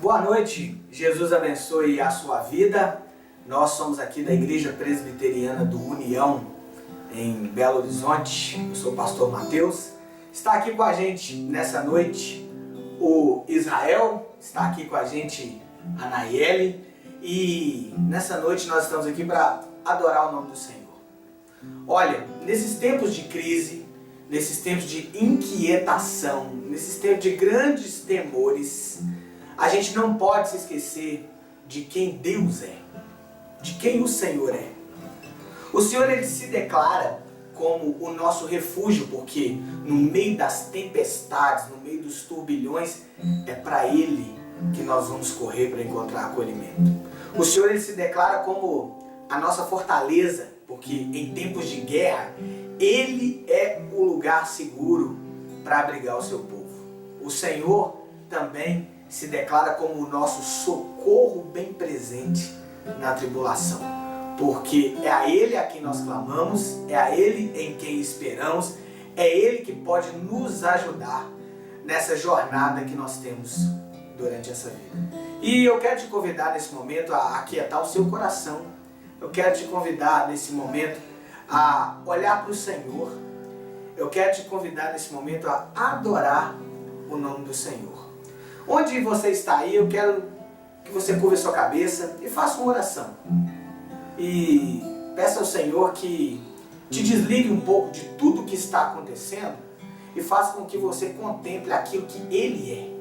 Boa noite, Jesus abençoe a sua vida. Nós somos aqui da Igreja Presbiteriana do União, em Belo Horizonte. Eu sou o pastor Mateus. Está aqui com a gente nessa noite o Israel, está aqui com a gente a Nayeli. E nessa noite nós estamos aqui para adorar o nome do Senhor. Olha, nesses tempos de crise, nesses tempos de inquietação, nesses tempos de grandes temores, a gente não pode se esquecer de quem Deus é, de quem o Senhor é. O Senhor, ele se declara como o nosso refúgio, porque no meio das tempestades, no meio dos turbilhões, é para Ele que nós vamos correr para encontrar acolhimento. O Senhor, ele se declara como a nossa fortaleza, porque em tempos de guerra, Ele é o lugar seguro para abrigar o seu povo. O Senhor também se declara como o nosso socorro bem presente na tribulação, porque é a Ele a quem nós clamamos, é a Ele em quem esperamos, é Ele que pode nos ajudar nessa jornada que nós temos durante essa vida. E eu quero te convidar nesse momento a aquietar o seu coração. Eu quero te convidar nesse momento a olhar para o Senhor. Eu quero te convidar nesse momento a adorar o nome do Senhor. Onde você está aí, eu quero que você curva a sua cabeça e faça uma oração. E peça ao Senhor que te desligue um pouco de tudo que está acontecendo e faça com que você contemple aquilo que Ele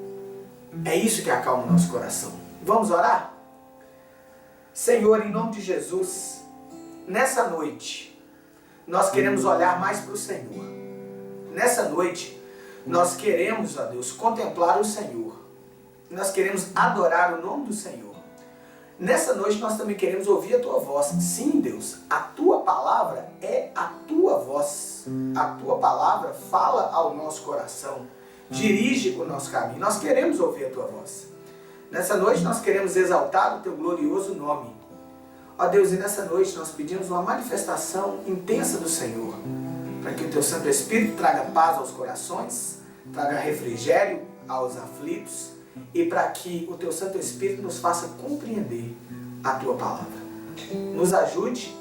é. É isso que acalma o nosso coração. Vamos orar? Senhor, em nome de Jesus, nessa noite, nós queremos olhar mais para o Senhor. Nessa noite, nós queremos, ó Deus, contemplar o Senhor. Nós queremos adorar o nome do Senhor. Nessa noite nós também queremos ouvir a Tua voz. Sim, Deus, a Tua palavra é a Tua voz. A Tua palavra fala ao nosso coração, dirige o nosso caminho. Nós queremos ouvir a Tua voz. Nessa noite nós queremos exaltar o Teu glorioso nome. Ó Deus, e nessa noite nós pedimos uma manifestação intensa do Senhor, para que o Teu Santo Espírito traga paz aos corações, traga refrigério aos aflitos, e para que o Teu Santo Espírito nos faça compreender a Tua palavra. Nos ajude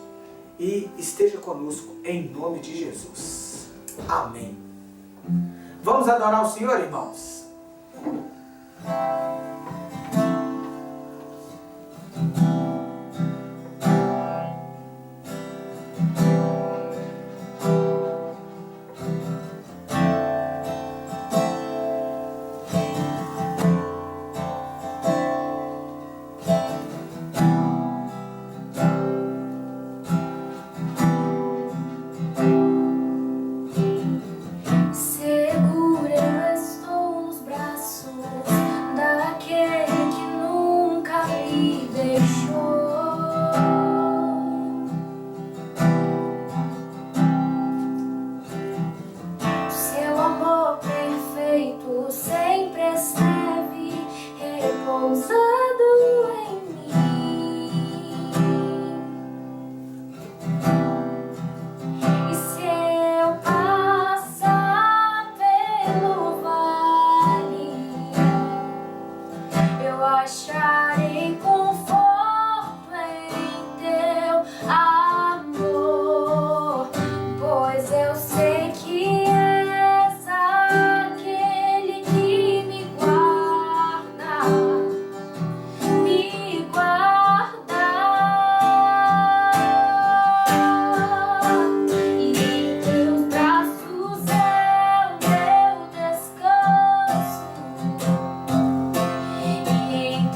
e esteja conosco em nome de Jesus. Amém. Vamos adorar o Senhor, irmãos?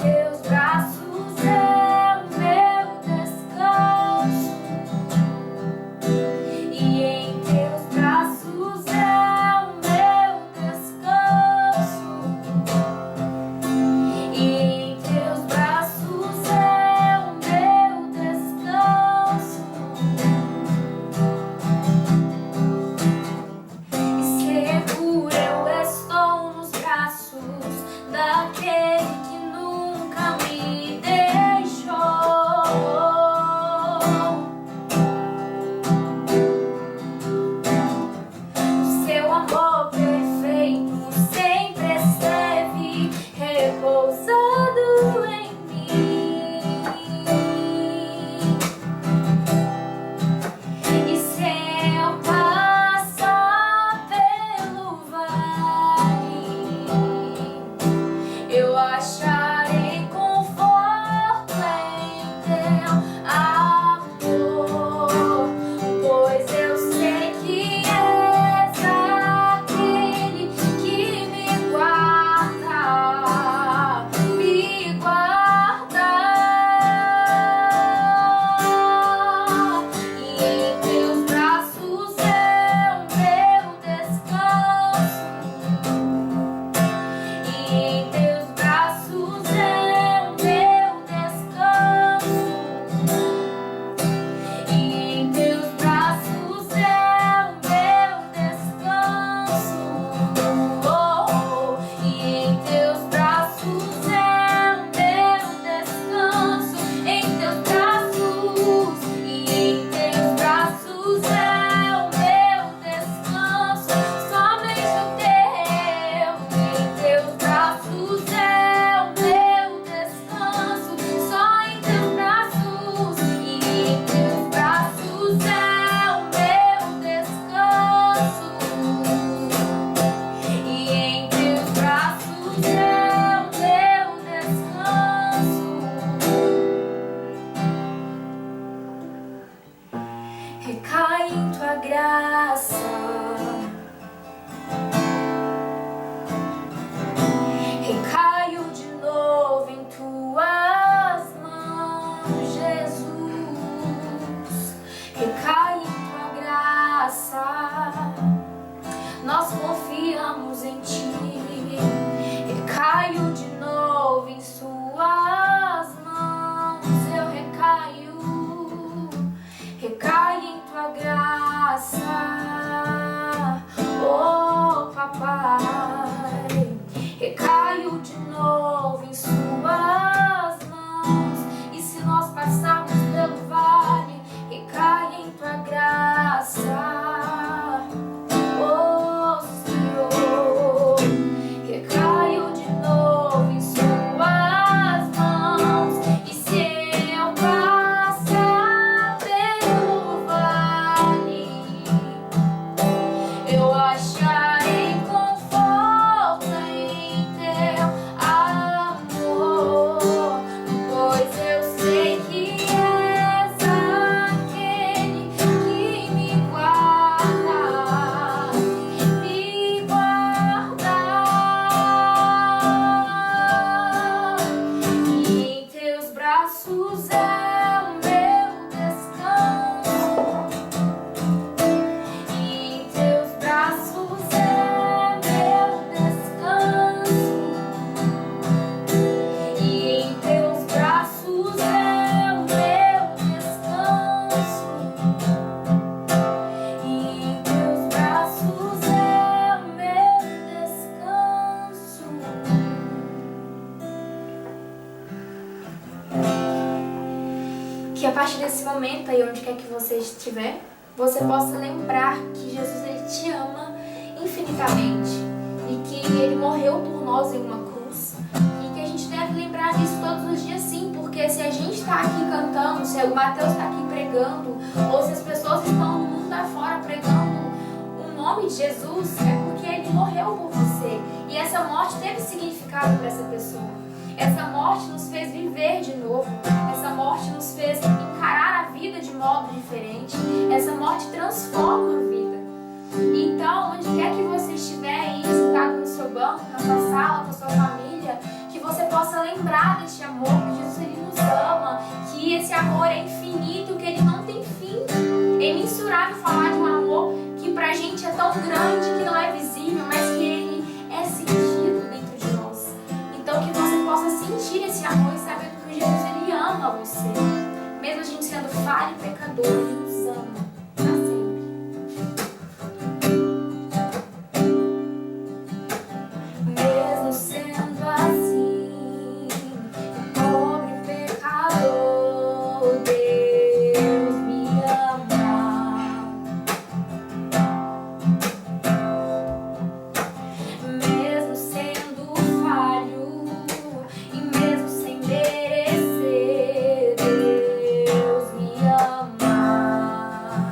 Teu Recaio de novo em suas mãos, eu recaio em tua graça, oh papai. Recaio de novo em suas mãos, e se nós passarmos pelo vale, recai em tua graça, oh Senhor. Recaio de novo em suas mãos, e se eu passar pelo vale, eu acharei conforto em teu amor, pois eu sei que és aquele que me guarda, e em teus braços é o meu descanso, e em teus braços é meu descanso, e em teus braços é o meu descanso, e em teus braços é o meu descanso. Que a partir desse momento aí, onde quer que você estiver, você possa lembrar que Jesus, ele te ama infinitamente e que ele morreu por nós em uma cruz, e que a gente deve lembrar disso todos os dias, sim, porque se a gente está aqui cantando, se o Mateus está aqui pregando, ou se as pessoas estão no mundo afora pregando o nome de Jesus, é porque ele morreu por você, e essa morte teve significado para essa pessoa. Essa morte nos fez viver de novo. Essa morte nos fez encarar a vida de modo diferente. Essa morte transforma a vida. Então, onde quer que você estiver aí, sentado no seu banco, na sua sala, com a sua família, que você possa lembrar deste amor, que Jesus, ele nos ama, que esse amor é infinito, que ele não tem fim. É imensurável falar de um amor que pra gente é tão grande, que não é visível, mas que ele é sentido dentro de nós. Então, que você possa sentir esse amor e saber que Jesus, ele ama você. Mesmo a gente sendo falho e pecador, ele nos ama pra sempre. Mesmo sendo assim, pobre pecador, Deus me ama. Mesmo sendo falho e mesmo sem merecer, Deus me ama.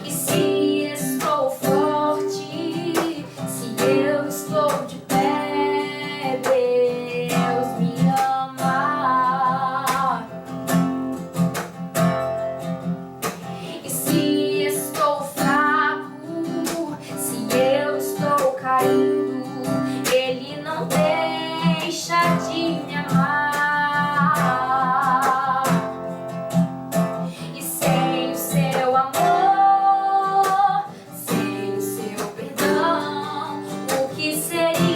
E se estou forte, se eu estou de pé, Deus me ama. E se estou fraco, se eu estou caindo, ele não deixa de me amar. E sem o seu amor, sem o seu perdão, o que seria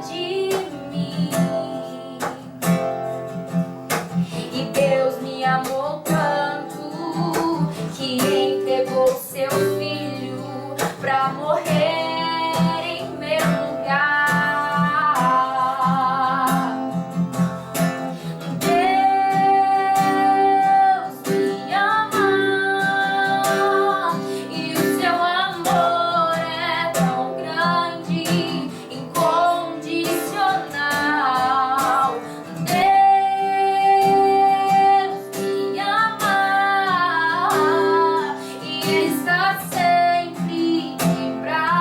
de mim? E Deus me amou tanto que entregou seu filho pra morrer em meu lugar. Deus me ama e o seu amor é tão grande, incondicional. Deus me ama e ele está sempre de braços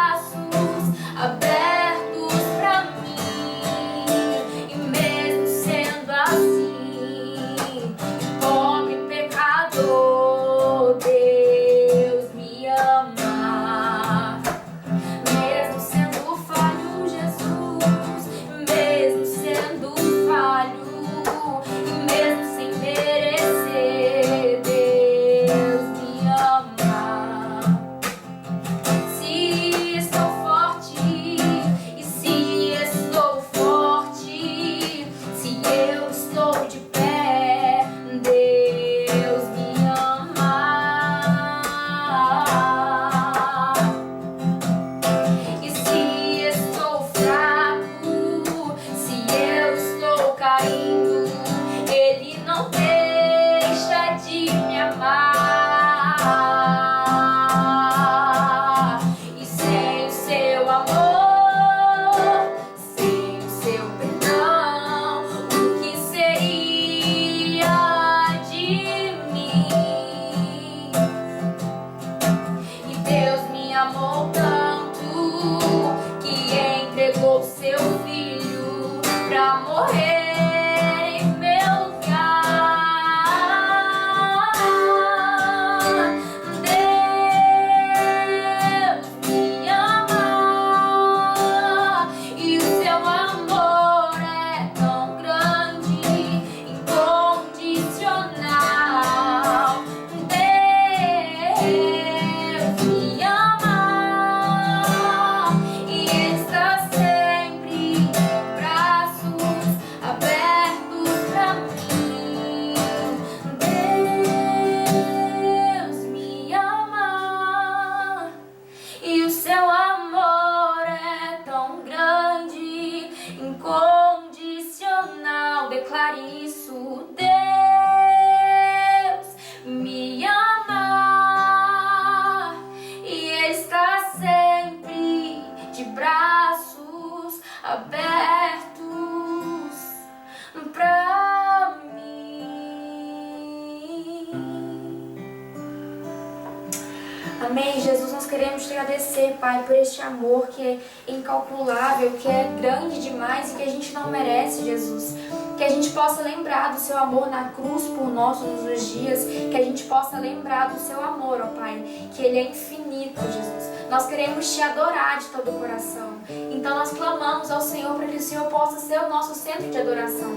queremos te agradecer, Pai, por este amor que é incalculável, que é grande demais e que a gente não merece, Jesus. Que a gente possa lembrar do seu amor na cruz por nós todos os dias, que a gente possa lembrar do seu amor, ó Pai, que ele é infinito, Jesus. Nós queremos te adorar de todo o coração. Então nós clamamos ao Senhor para que o Senhor possa ser o nosso centro de adoração.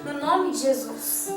No nome de Jesus.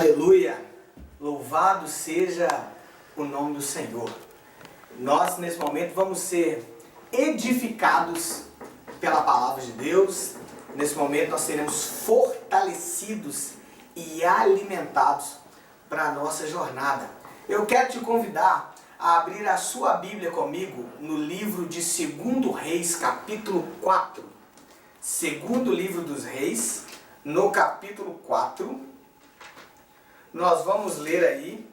Aleluia! Louvado seja o nome do Senhor. Nós, nesse momento, vamos ser edificados pela palavra de Deus. Nesse momento, nós seremos fortalecidos e alimentados para a nossa jornada. Eu quero te convidar a abrir a sua Bíblia comigo no livro de 2 Reis, capítulo 4. Segundo livro dos Reis, no capítulo 4. Nós vamos ler aí,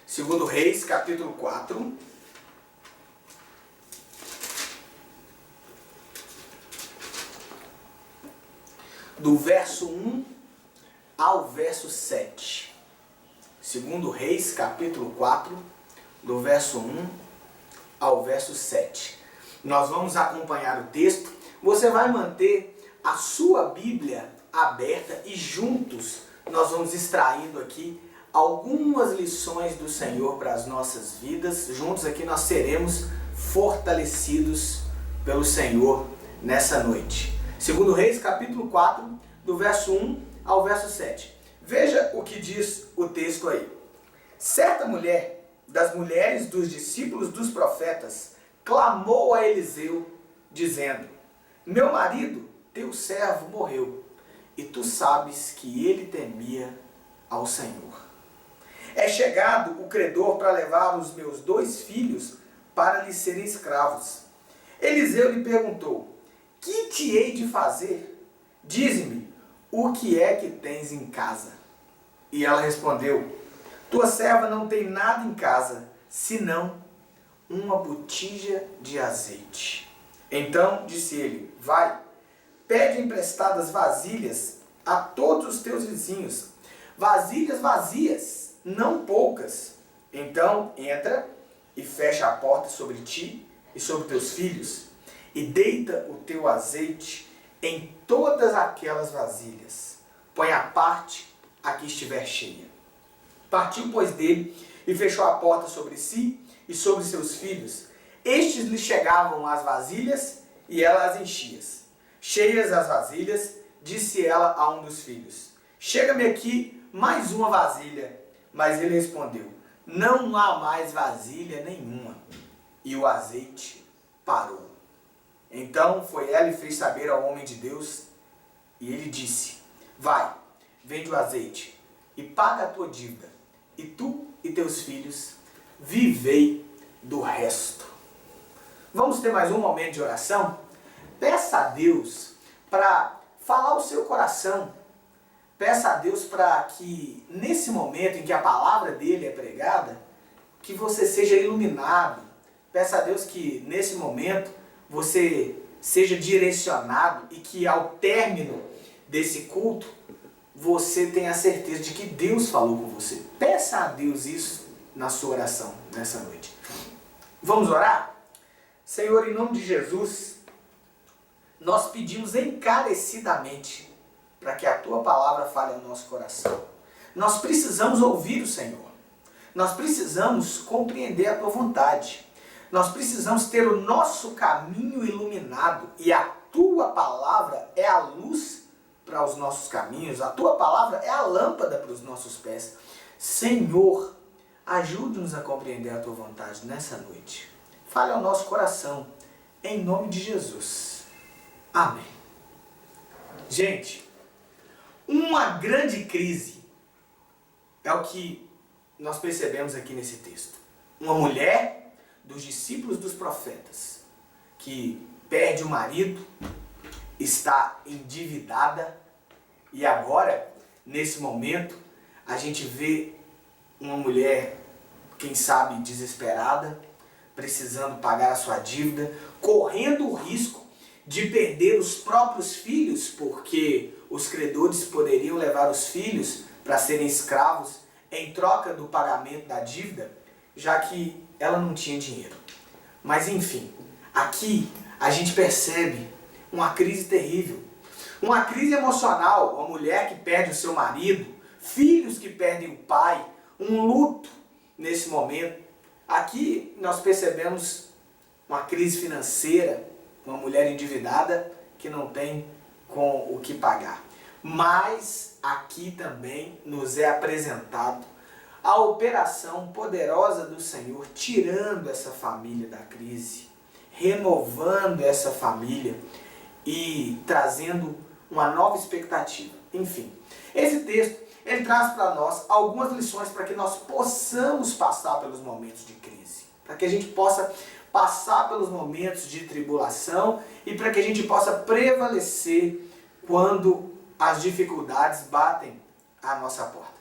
2 Reis, capítulo 4. Do verso 1 ao verso 7. 2 Reis, capítulo 4, do verso 1 ao verso 7. Nós vamos acompanhar o texto. Você vai manter a sua Bíblia aberta e juntos nós vamos extraindo aqui algumas lições do Senhor para as nossas vidas. Juntos aqui nós seremos fortalecidos pelo Senhor nessa noite. 2 Reis, capítulo 4, do verso 1 ao verso 7. Veja o que diz o texto aí. Certa mulher, das mulheres dos discípulos dos profetas, clamou a Eliseu, dizendo: meu marido, teu servo, morreu, e tu sabes que ele temia ao Senhor. É chegado o credor para levar os meus 2 filhos para lhe serem escravos. Eliseu lhe perguntou: que te hei de fazer? Dize-me, o que é que tens em casa? E ela respondeu: tua serva não tem nada em casa, senão uma botija de azeite. Então disse ele: vai, pede emprestadas vasilhas a todos os teus vizinhos, vasilhas vazias, não poucas. Então entra e fecha a porta sobre ti e sobre teus filhos, e deita o teu azeite em todas aquelas vasilhas. Põe à parte a que estiver cheia. Partiu, pois, dele e fechou a porta sobre si e sobre seus filhos. Estes lhe chegavam as vasilhas e ela as enchia. Cheias as vasilhas, disse ela a um dos filhos: chega-me aqui mais uma vasilha. Mas ele respondeu: não há mais vasilha nenhuma. E o azeite parou. Então foi ela e fez saber ao homem de Deus, e ele disse: vai, vende o azeite e paga a tua dívida, e tu e teus filhos vivei do resto. Vamos ter mais um momento de oração? Peça a Deus para falar o seu coração. Peça a Deus para que nesse momento em que a palavra dele é pregada, que você seja iluminado. Peça a Deus que nesse momento você seja direcionado e que ao término desse culto você tenha a certeza de que Deus falou com você. Peça a Deus isso na sua oração nessa noite. Vamos orar? Senhor, em nome de Jesus, nós pedimos encarecidamente para que a tua palavra fale ao nosso coração. Nós precisamos ouvir o Senhor. Nós precisamos compreender a tua vontade. Nós precisamos ter o nosso caminho iluminado, e a tua palavra é a luz para os nossos caminhos, a tua palavra é a lâmpada para os nossos pés. Senhor, ajude-nos a compreender a tua vontade nessa noite. Fale ao nosso coração, em nome de Jesus. Amém. Gente, uma grande crise é o que nós percebemos aqui nesse texto. Uma mulher dos discípulos dos profetas que perde o marido, está endividada, e agora, nesse momento, a gente vê uma mulher, quem sabe, desesperada, precisando pagar a sua dívida, correndo o risco de perder os próprios filhos, porque os credores poderiam levar os filhos para serem escravos em troca do pagamento da dívida, já que ela não tinha dinheiro. Mas enfim, aqui a gente percebe uma crise terrível, uma crise emocional, uma mulher que perde o seu marido, filhos que perdem o pai, um luto nesse momento. Aqui nós percebemos uma crise financeira, uma mulher endividada que não tem com o que pagar. Mas aqui também nos é apresentado a operação poderosa do Senhor, tirando essa família da crise, renovando essa família e trazendo uma nova expectativa. Enfim, esse texto ele traz para nós algumas lições para que nós possamos passar pelos momentos de crise, para que a gente possa passar pelos momentos de tribulação e para que a gente possa prevalecer quando as dificuldades batem à nossa porta.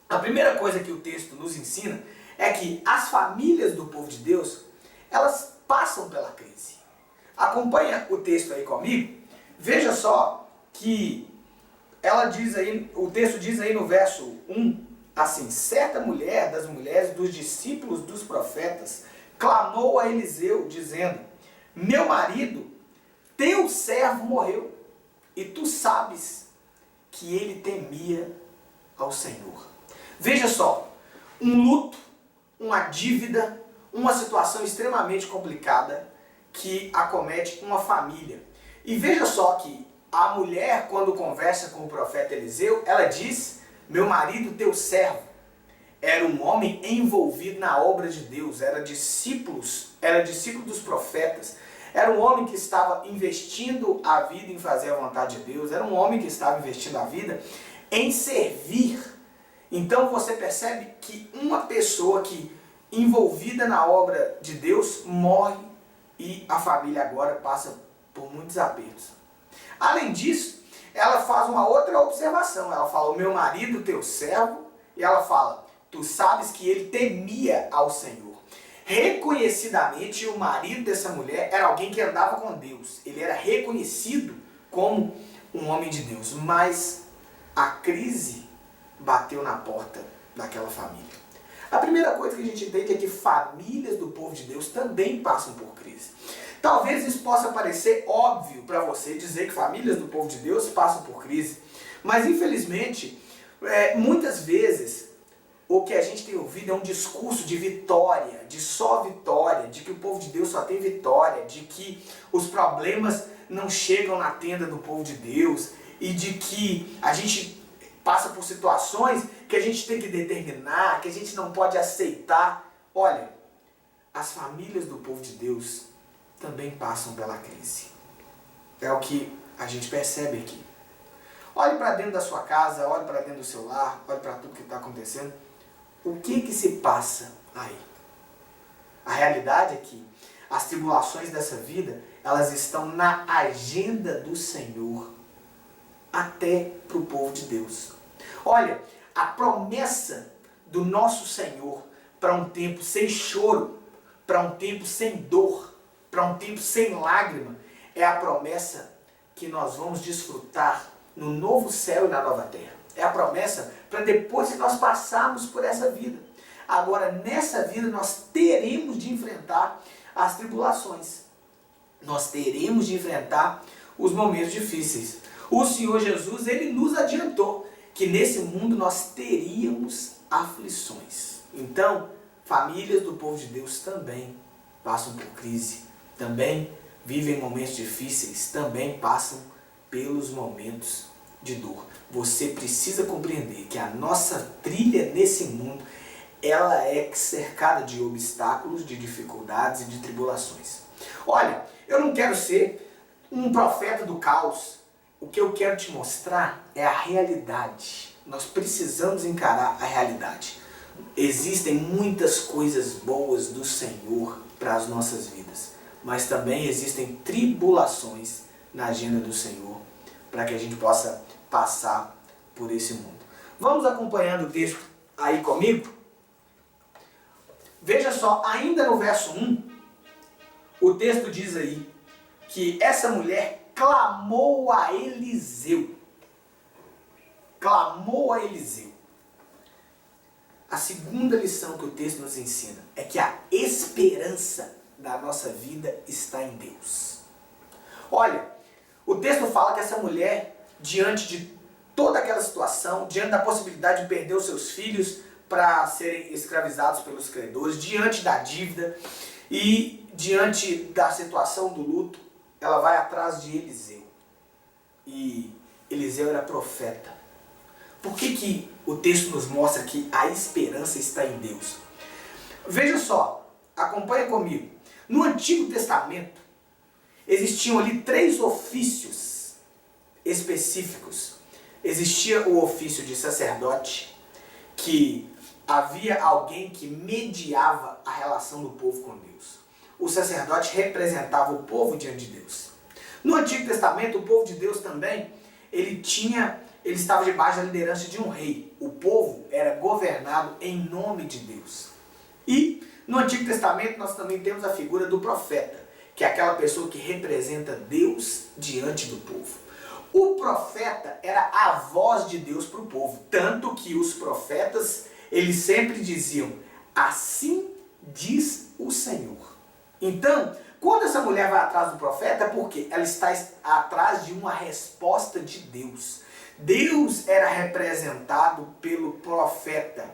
A primeira coisa que o texto nos ensina é que as famílias do povo de Deus, elas passam pela crise. Acompanha o texto aí comigo. Veja só que ela diz aí, o texto diz aí no verso 1, assim: certa mulher das mulheres dos discípulos dos profetas clamou a Eliseu, dizendo: meu marido, teu servo morreu, e tu sabes que ele temia ao Senhor. Veja só, um luto, uma dívida, uma situação extremamente complicada que acomete uma família. E veja só que a mulher, quando conversa com o profeta Eliseu, ela diz: meu marido, teu servo, era um homem envolvido na obra de Deus, era discípulo dos profetas, era um homem que estava investindo a vida em fazer a vontade de Deus, era um homem que estava investindo a vida em servir. Então você percebe que uma pessoa que envolvida na obra de Deus morre e a família agora passa por muitos apertos. Além disso, ela faz uma outra observação. Ela fala, o meu marido, teu servo, e ela fala, tu sabes que ele temia ao Senhor. Reconhecidamente, o marido dessa mulher era alguém que andava com Deus. Ele era reconhecido como um homem de Deus. Mas a crise bateu na porta daquela família. A primeira coisa que a gente entende é que famílias do povo de Deus também passam por crise. Talvez isso possa parecer óbvio para você dizer que famílias do povo de Deus passam por crise, mas infelizmente, muitas vezes, o que a gente tem ouvido é um discurso de vitória, de só vitória, de que o povo de Deus só tem vitória, de que os problemas não chegam na tenda do povo de Deus e de que a gente passa por situações que a gente tem que determinar, que a gente não pode aceitar. Olha, as famílias do povo de Deus também passam pela crise. É o que a gente percebe aqui. Olhe para dentro da sua casa, olhe para dentro do seu lar, olhe para tudo que está acontecendo. O que se passa aí? A realidade é que as tribulações dessa vida, elas estão na agenda do Senhor, até para o povo de Deus. Olha, a promessa do nosso Senhor para um tempo sem choro, para um tempo sem dor, para um tempo sem lágrima, é a promessa que nós vamos desfrutar no novo céu e na nova terra. É a promessa para depois que nós passarmos por essa vida. Agora, nessa vida, nós teremos de enfrentar as tribulações. Nós teremos de enfrentar os momentos difíceis. O Senhor Jesus, Ele nos adiantou que nesse mundo nós teríamos aflições. Então, famílias do povo de Deus também passam por crise, também vivem momentos difíceis, também passam pelos momentos de dor. Você precisa compreender que a nossa trilha nesse mundo, ela é cercada de obstáculos, de dificuldades e de tribulações. Olha, eu não quero ser um profeta do caos. O que eu quero te mostrar é a realidade. Nós precisamos encarar a realidade. Existem muitas coisas boas do Senhor para as nossas vidas, mas também existem tribulações na agenda do Senhor para que a gente possa passar por esse mundo. Vamos acompanhando o texto aí comigo? Veja só, ainda no verso 1, o texto diz aí que essa mulher clamou a Eliseu. Clamou a Eliseu. A segunda lição que o texto nos ensina é que a esperança da nossa vida está em Deus. Olha, o texto fala que essa mulher, diante de toda aquela situação, diante da possibilidade de perder os seus filhos para serem escravizados pelos credores, diante da dívida e diante da situação do luto, ela vai atrás de Eliseu. E Eliseu era profeta. Por que o texto nos mostra que a esperança está em Deus? Veja só, acompanha comigo. No Antigo Testamento, existiam ali 3 ofícios específicos. Existia o ofício de sacerdote, que havia alguém que mediava a relação do povo com Deus. O sacerdote representava o povo diante de Deus. No Antigo Testamento, o povo de Deus também, ele estava debaixo da liderança de um rei. O povo era governado em nome de Deus. E no Antigo Testamento nós também temos a figura do profeta, que é aquela pessoa que representa Deus diante do povo. O profeta era a voz de Deus para o povo, tanto que os profetas, eles sempre diziam, assim diz o Senhor. Então, quando essa mulher vai atrás do profeta, é porque ela está atrás de uma resposta de Deus. Deus era representado pelo profeta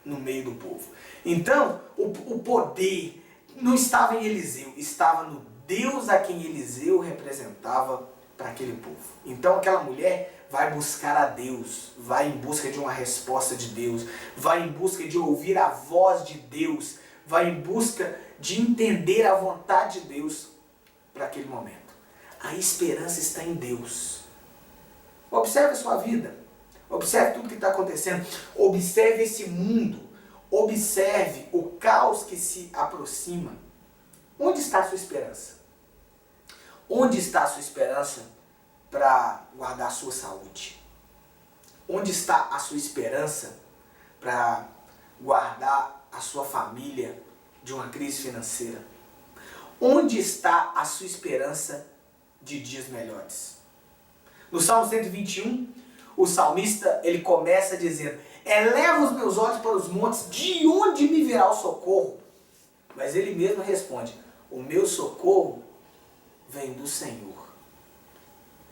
no meio do povo. Então, o poder não estava em Eliseu, estava no Deus a quem Eliseu representava para aquele povo. Então aquela mulher vai buscar a Deus, vai em busca de uma resposta de Deus, vai em busca de ouvir a voz de Deus, vai em busca de entender a vontade de Deus para aquele momento. A esperança está em Deus. Observe a sua vida, observe tudo que está acontecendo, observe esse mundo, observe o caos que se aproxima. Onde está a sua esperança? Onde está a sua esperança para guardar a sua saúde? Onde está a sua esperança para guardar a sua família de uma crise financeira? Onde está a sua esperança de dias melhores? No Salmo 121, o salmista ele começa dizendo: eleva os meus olhos para os montes, de onde me virá o socorro? Mas ele mesmo responde: o meu socorro vem do Senhor.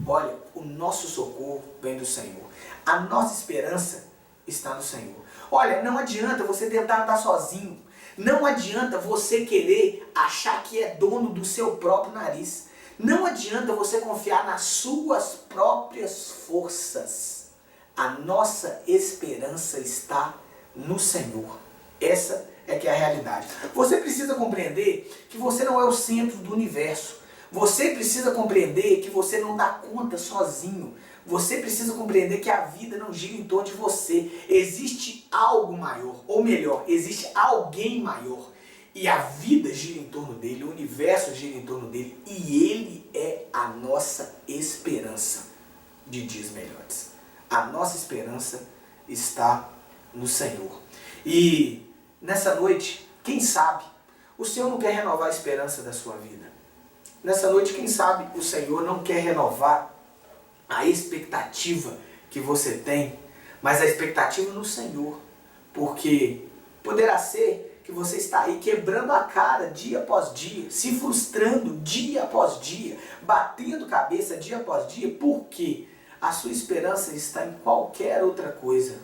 Olha, o nosso socorro vem do Senhor. A nossa esperança está no Senhor. Olha, não adianta você tentar andar sozinho. Não adianta você querer achar que é dono do seu próprio nariz. Não adianta você confiar nas suas próprias forças. A nossa esperança está no Senhor. Essa é que é a realidade. Você precisa compreender que você não é o centro do universo. Você precisa compreender que você não dá conta sozinho. Você precisa compreender que a vida não gira em torno de você. Existe algo maior, ou melhor, existe alguém maior. E a vida gira em torno dele, o universo gira em torno dele. E ele é a nossa esperança de dias melhores. A nossa esperança está no Senhor. E nessa noite, quem sabe, o Senhor não quer renovar a esperança da sua vida. Nessa noite, quem sabe, o Senhor não quer renovar a expectativa que você tem, mas a expectativa no Senhor. Porque poderá ser que você está aí quebrando a cara dia após dia, se frustrando dia após dia, batendo cabeça dia após dia, porque a sua esperança está em qualquer outra coisa.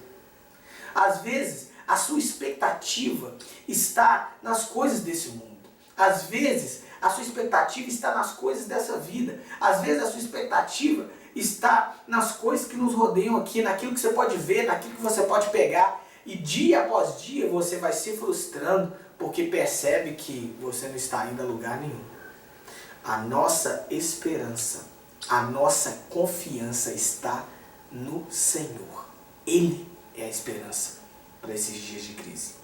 Às vezes, a sua expectativa está nas coisas desse mundo. Às vezes, a sua expectativa está nas coisas dessa vida. Às vezes, a sua expectativa está nas coisas que nos rodeiam aqui, naquilo que você pode ver, naquilo que você pode pegar. E dia após dia você vai se frustrando porque percebe que você não está indo a lugar nenhum. A nossa esperança, a nossa confiança está no Senhor. Ele é a esperança para esses dias de crise.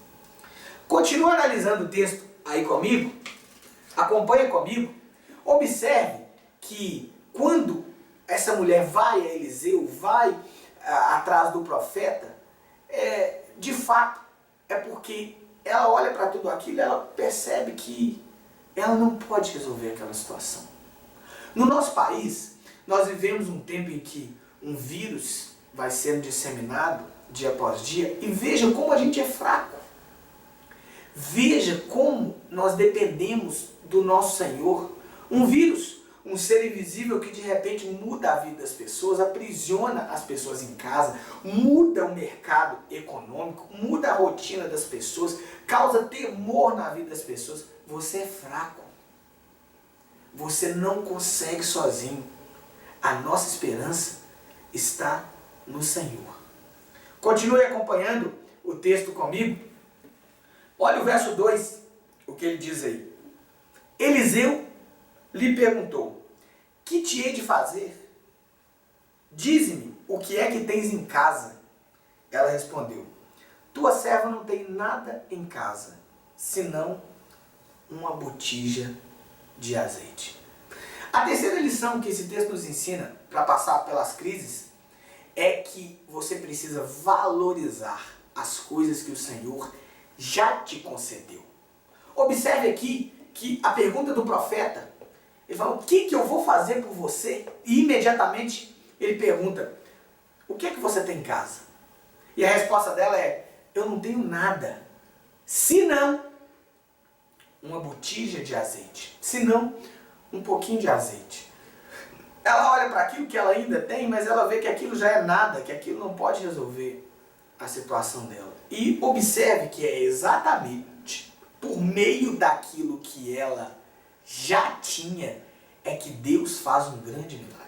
Continua analisando o texto aí comigo. Acompanha comigo. Observe que quando essa mulher vai a Eliseu, vai atrás do profeta, de fato, é porque ela olha para tudo aquilo e ela percebe que ela não pode resolver aquela situação. No nosso país, nós vivemos um tempo em que um vírus vai sendo disseminado dia após dia, e veja como a gente é fraco. Veja como nós dependemos do nosso Senhor. Um vírus, um ser invisível que de repente muda a vida das pessoas, aprisiona as pessoas em casa, muda o mercado econômico, muda a rotina das pessoas, causa temor na vida das pessoas. Você é fraco. Você não consegue sozinho. A nossa esperança está no Senhor. Continue acompanhando o texto comigo. Olha o verso 2, o que ele diz aí. Eliseu lhe perguntou: que te hei de fazer? Dize-me o que é que tens em casa. Ela respondeu: tua serva não tem nada em casa, senão uma botija de azeite. A terceira lição que esse texto nos ensina para passar pelas crises é que você precisa valorizar as coisas que o Senhor já te concedeu. Observe aqui que a pergunta do profeta, ele fala: o que eu vou fazer por você? E imediatamente ele pergunta: o que é que você tem em casa? E a resposta dela é: eu não tenho nada, senão uma botija de azeite, senão um pouquinho de azeite. Ela olha para aquilo que ela ainda tem, mas ela vê que aquilo já é nada, que aquilo não pode resolver a situação dela. E observe que é exatamente por meio daquilo que ela já tinha é que Deus faz um grande milagre.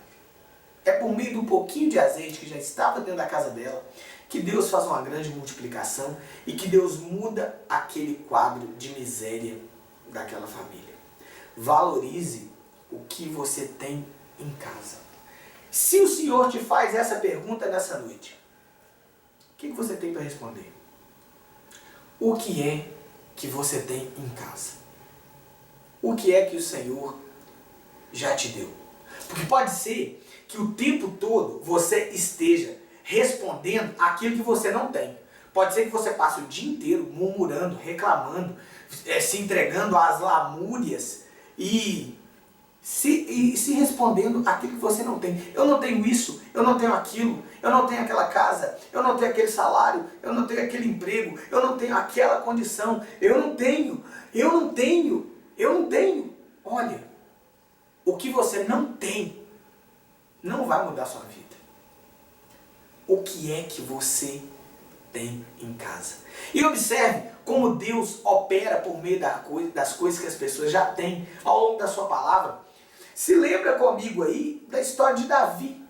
É por meio do pouquinho de azeite que já estava dentro da casa dela que Deus faz uma grande multiplicação e que Deus muda aquele quadro de miséria daquela família. Valorize o que você tem em casa. Se o Senhor te faz essa pergunta nessa noite, o que você tem para responder? O que é que você tem em casa? O que é que o Senhor já te deu? Porque pode ser que o tempo todo você esteja respondendo aquilo que você não tem. Pode ser que você passe o dia inteiro murmurando, reclamando, se entregando às lamúrias e se respondendo aquilo que você não tem. Eu não tenho isso, eu não tenho aquilo, eu não tenho aquela casa, eu não tenho aquele salário, eu não tenho aquele emprego, eu não tenho aquela condição, eu não tenho. Olha, o que você não tem não vai mudar a sua vida. O que é que você tem em casa? E observe como Deus opera por meio das coisas que as pessoas já têm ao longo da sua palavra. Se lembra comigo aí da história de Davi.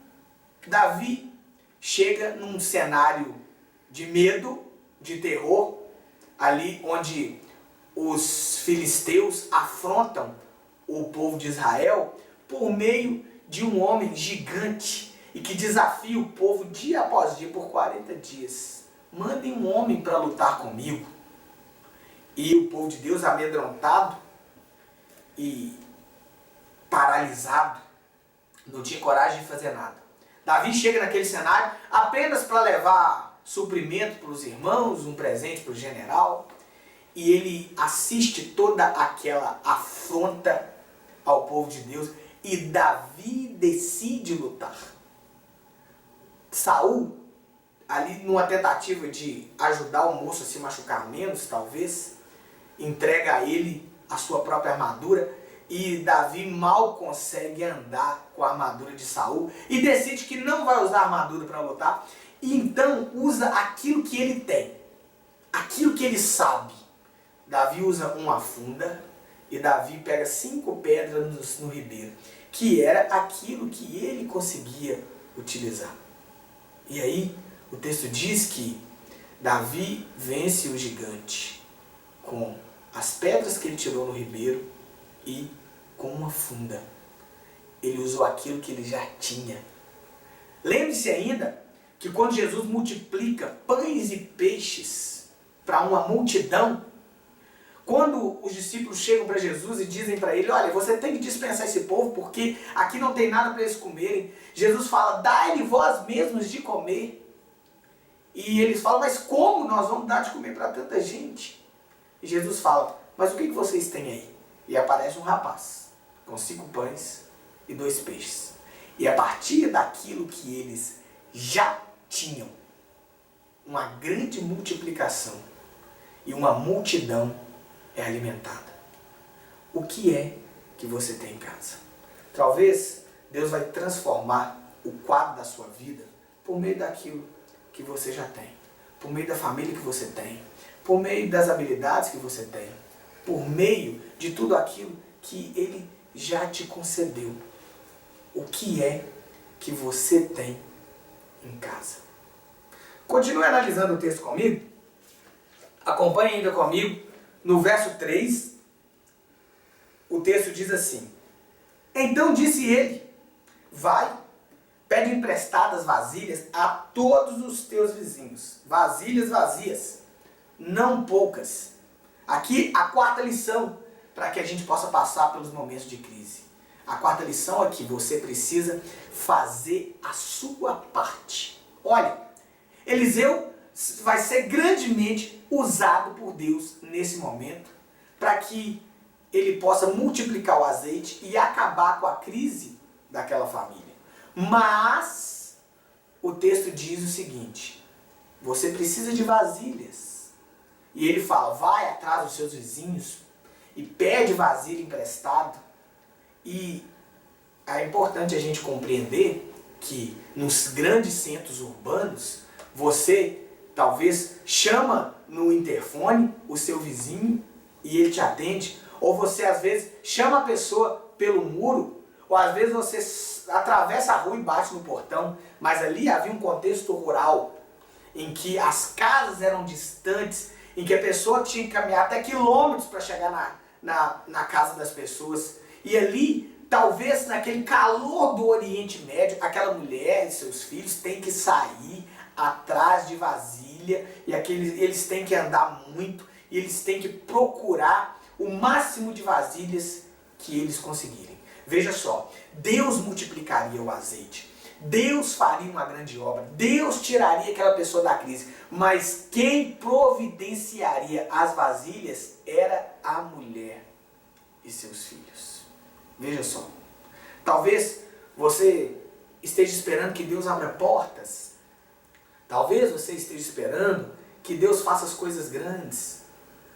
Davi chega num cenário de medo, de terror, ali onde os filisteus afrontam o povo de Israel por meio de um homem gigante e que desafia o povo dia após dia por 40 dias. Mandem um homem para lutar comigo. E o povo de Deus, amedrontado e paralisado, não tinha coragem de fazer nada. Davi chega naquele cenário apenas para levar suprimento para os irmãos, um presente para o general, e ele assiste toda aquela afronta ao povo de Deus, e Davi decide lutar. Saul, ali numa tentativa de ajudar o moço a se machucar menos, talvez, entrega a ele a sua própria armadura, e Davi mal consegue andar com a armadura de Saul e decide que não vai usar a armadura para lutar, e então usa aquilo que ele tem, aquilo que ele sabe. Davi usa uma funda e Davi pega 5 pedras no ribeiro, que era aquilo que ele conseguia utilizar. E aí o texto diz que Davi vence o gigante com as pedras que ele tirou no ribeiro e com uma funda. Ele usou aquilo que ele já tinha. Lembre-se ainda que quando Jesus multiplica pães e peixes para uma multidão, quando os discípulos chegam para Jesus e dizem para ele: olha, você tem que dispensar esse povo porque aqui não tem nada para eles comerem. Jesus fala: dai-lhe vós mesmos de comer. E eles falam: mas como nós vamos dar de comer para tanta gente? E Jesus fala: mas o que vocês têm aí? E aparece um rapaz com 5 pães e 2 peixes. E a partir daquilo que eles já tinham, uma grande multiplicação e uma multidão é alimentada. O que é que você tem em casa? Talvez Deus vai transformar o quadro da sua vida por meio daquilo que você já tem, por meio da família que você tem, por meio das habilidades que você tem, por meio de tudo aquilo que Ele já te concedeu. O que é que você tem em casa? Continue analisando o texto comigo. Acompanhe ainda comigo. No verso 3, o texto diz assim: então disse ele: vai, pede emprestadas vasilhas a todos os teus vizinhos. Vasilhas vazias, não poucas. Aqui a 4ª lição para que a gente possa passar pelos momentos de crise. A 4ª lição é que você precisa fazer a sua parte. Olha, Eliseu vai ser grandemente usado por Deus nesse momento para que ele possa multiplicar o azeite e acabar com a crise daquela família. Mas o texto diz o seguinte: você precisa de vasilhas. E ele fala: vai atrás dos seus vizinhos e pede vasilha emprestado. E é importante a gente compreender que nos grandes centros urbanos, você talvez chama no interfone o seu vizinho e ele te atende, ou você às vezes chama a pessoa pelo muro, ou às vezes você atravessa a rua e bate no portão, mas ali havia um contexto rural, em que as casas eram distantes, em que a pessoa tinha que caminhar até quilômetros para chegar na casa das pessoas. E ali, talvez naquele calor do Oriente Médio, aquela mulher e seus filhos têm que sair atrás de vasilha, e eles têm que andar muito, e eles têm que procurar o máximo de vasilhas que eles conseguirem. Veja só, Deus multiplicaria o azeite, Deus faria uma grande obra, Deus tiraria aquela pessoa da crise, mas quem providenciaria as vasilhas era a mulher e seus filhos. Veja só, talvez você esteja esperando que Deus abra portas, talvez você esteja esperando que Deus faça as coisas grandes,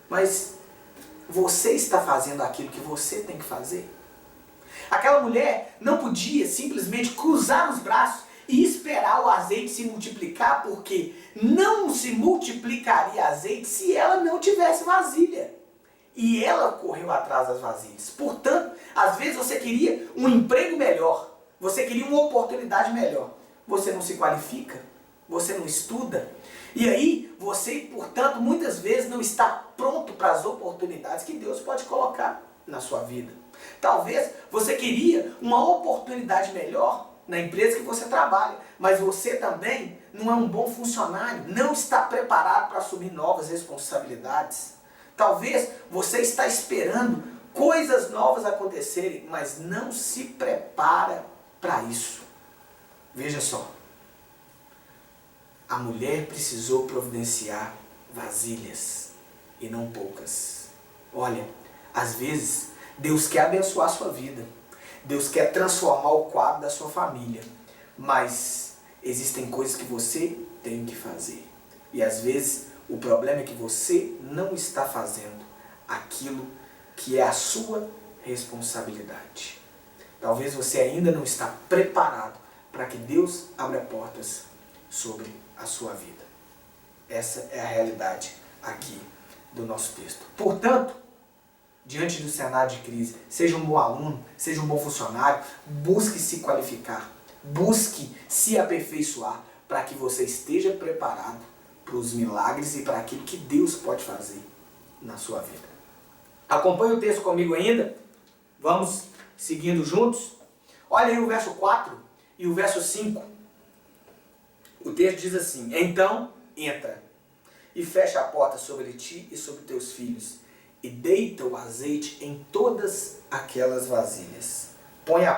mas você está fazendo aquilo que você tem que fazer? Aquela mulher não podia simplesmente cruzar os braços e esperar o azeite se multiplicar, porque não se multiplicaria azeite se ela não tivesse vasilha. E ela correu atrás das vasilhas. Portanto, às vezes você queria um emprego melhor, você queria uma oportunidade melhor. Você não se qualifica, você não estuda. E aí, você, portanto, muitas vezes não está pronto para as oportunidades que Deus pode colocar na sua vida. Talvez você queria uma oportunidade melhor na empresa que você trabalha, mas você também não é um bom funcionário, não está preparado para assumir novas responsabilidades. Talvez você está esperando coisas novas acontecerem, mas não se prepara para isso. Veja só, a mulher precisou providenciar vasilhas e não poucas. Olha, às vezes Deus quer abençoar a sua vida, Deus quer transformar o quadro da sua família, mas existem coisas que você tem que fazer. E às vezes o problema é que você não está fazendo aquilo que é a sua responsabilidade. Talvez você ainda não está preparado para que Deus abra portas sobre a sua vida. Essa é a realidade aqui do nosso texto. Portanto, diante do cenário de crise, seja um bom aluno, seja um bom funcionário, busque se qualificar, busque se aperfeiçoar para que você esteja preparado para os milagres e para aquilo que Deus pode fazer na sua vida. Acompanhe o texto comigo ainda, vamos seguindo juntos. Olha aí o verso 4 e o verso 5. O texto diz assim: então entra e fecha a porta sobre ti e sobre teus filhos, e deita o azeite em todas aquelas vasilhas. Põe a